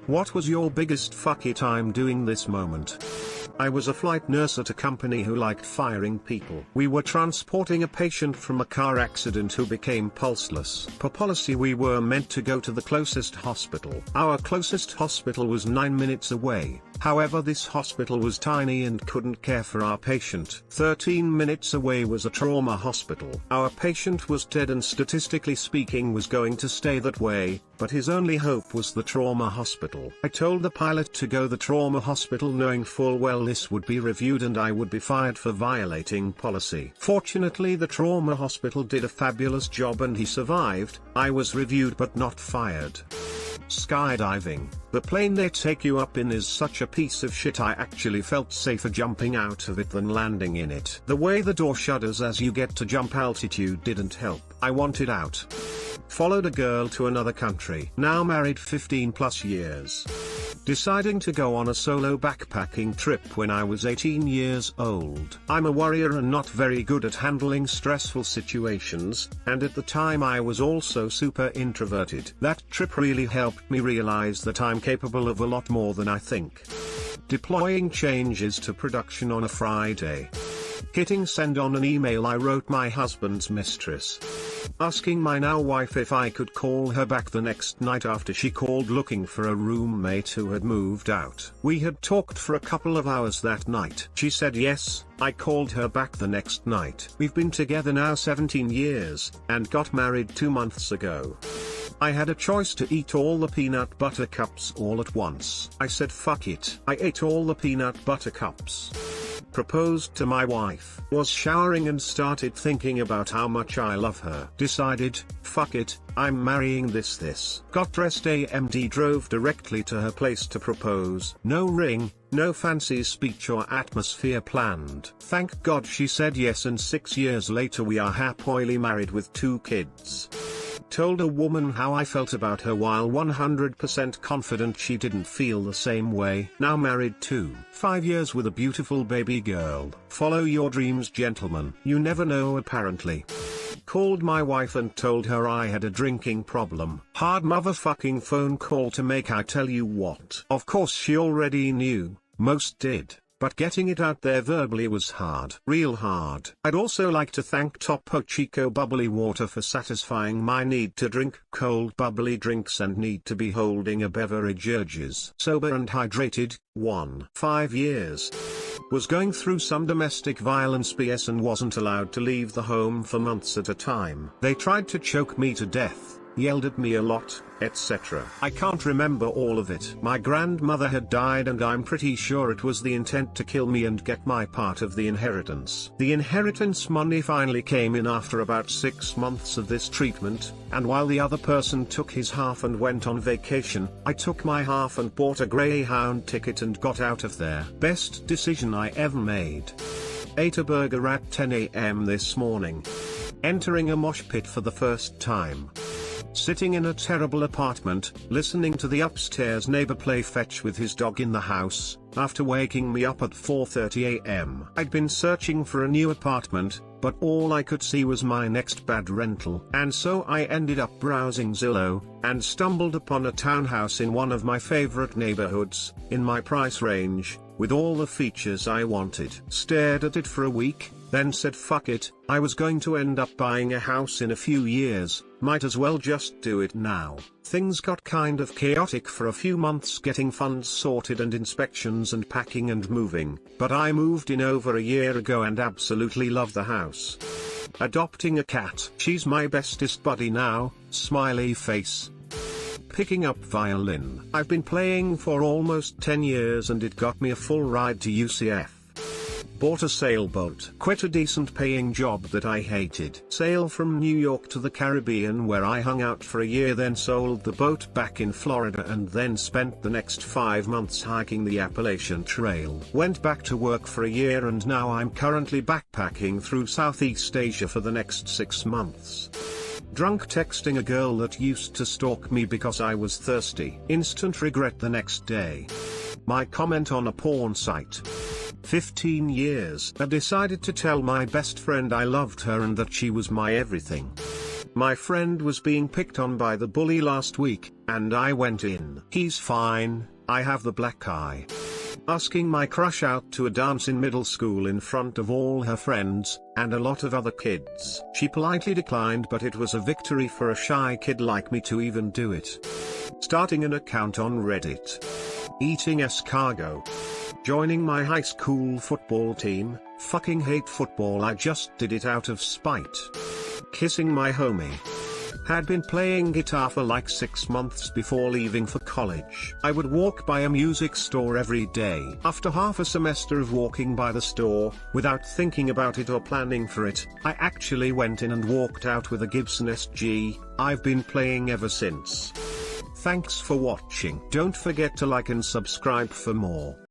What was your biggest fuck it I'm doing this moment? I was a flight nurse at a company who liked firing people. We were transporting a patient from a car accident who became pulseless. Per policy we were meant to go to the closest hospital. Our closest hospital was 9 minutes away. However, this hospital was tiny and couldn't care for our patient. 13 minutes away was a trauma hospital. Our patient was dead and statistically speaking was going to stay that way, but his only hope was the trauma hospital. I told the pilot to go the trauma hospital knowing full well this would be reviewed and I would be fired for violating policy. Fortunately the trauma hospital did a fabulous job and he survived. I was reviewed but not fired. Skydiving. The plane they take you up in is such a piece of shit. I actually felt safer jumping out of it than landing in it. The way the door shudders as you get to jump altitude didn't help. I wanted out. Followed a girl to another country. Now married 15 plus years. Deciding to go on a solo backpacking trip when I was 18 years old. I'm a worrier and not very good at handling stressful situations, and at the time I was also super introverted. That trip really helped me realize that I'm capable of a lot more than I think. Deploying changes to production on a Friday. Hitting send on an email I wrote my husband's mistress. Asking my now wife if I could call her back the next night after she called looking for a roommate who had moved out. We had talked for a couple of hours that night. She said yes. I called her back the next night. We've been together now 17 years, and got married 2 months ago. I had a choice to eat all the peanut butter cups all at once. I said fuck it. I ate all the peanut butter cups. Proposed to my wife. Was showering and started thinking about how much I love her. Decided, fuck it, I'm marrying this. Got dressed AMD, drove directly to her place to propose. No ring, no fancy speech or atmosphere planned. Thank God she said yes, and 6 years later we are happily married with 2 kids. Told a woman how I felt about her while 100% confident she didn't feel the same way. Now married to 5 years with a beautiful baby girl. Follow your dreams, gentlemen. You never know apparently. Called my wife and told her I had a drinking problem. Hard motherfucking phone call to make, I tell you what. Of course she already knew, most did. But getting it out there verbally was hard. Real hard. I'd also like to thank Topo Chico Bubbly Water for satisfying my need to drink cold bubbly drinks and need to be holding a beverage urges. Sober and hydrated. 5 years. Was going through some domestic violence BS and wasn't allowed to leave the home for months at a time. They tried to choke me to death, yelled at me a lot, etc. I can't remember all of it. My grandmother had died and I'm pretty sure it was the intent to kill me and get my part of the inheritance. The inheritance money finally came in after about 6 months of this treatment, and while the other person took his half and went on vacation, I took my half and bought a Greyhound ticket and got out of there. Best decision I ever made. Ate a burger at 10 AM this morning. Entering a mosh pit for the first time. Sitting in a terrible apartment, listening to the upstairs neighbor play fetch with his dog in the house, after waking me up at 4:30 AM. I'd been searching for a new apartment, but all I could see was my next bad rental. And so I ended up browsing Zillow, and stumbled upon a townhouse in one of my favorite neighborhoods, in my price range, with all the features I wanted. Stared at it for a week, then said fuck it, I was going to end up buying a house in a few years, might as well just do it now. Things got kind of chaotic for a few months getting funds sorted and inspections and packing and moving, but I moved in over a year ago and absolutely love the house. Adopting a cat. She's my bestest buddy now, smiley face. Picking up violin. I've been playing for almost 10 years and it got me a full ride to UCF. Bought a sailboat. Quit a decent paying job that I hated. Sail from New York to the Caribbean where I hung out for a year, then sold the boat back in Florida and then spent the next 5 months hiking the Appalachian Trail. Went back to work for a year and now I'm currently backpacking through Southeast Asia for the next 6 months. Drunk texting a girl that used to stalk me because I was thirsty. Instant regret the next day. My comment on a porn site. 15 years. I decided to tell my best friend I loved her and that she was my everything. My friend was being picked on by the bully last week, and I went in. He's fine, I have the black eye. Asking my crush out to a dance in middle school in front of all her friends, and a lot of other kids. She politely declined, but it was a victory for a shy kid like me to even do it. Starting an account on Reddit. Eating escargot. Joining my high school football team. Fucking hate football, I just did it out of spite. Kissing my homie. Had been playing guitar for like 6 months before leaving for college. I would walk by a music store every day. After half a semester of walking by the store, without thinking about it or planning for it, I actually went in and walked out with a Gibson SG. I've been playing ever since. Thanks for watching. Don't forget to like and subscribe for more.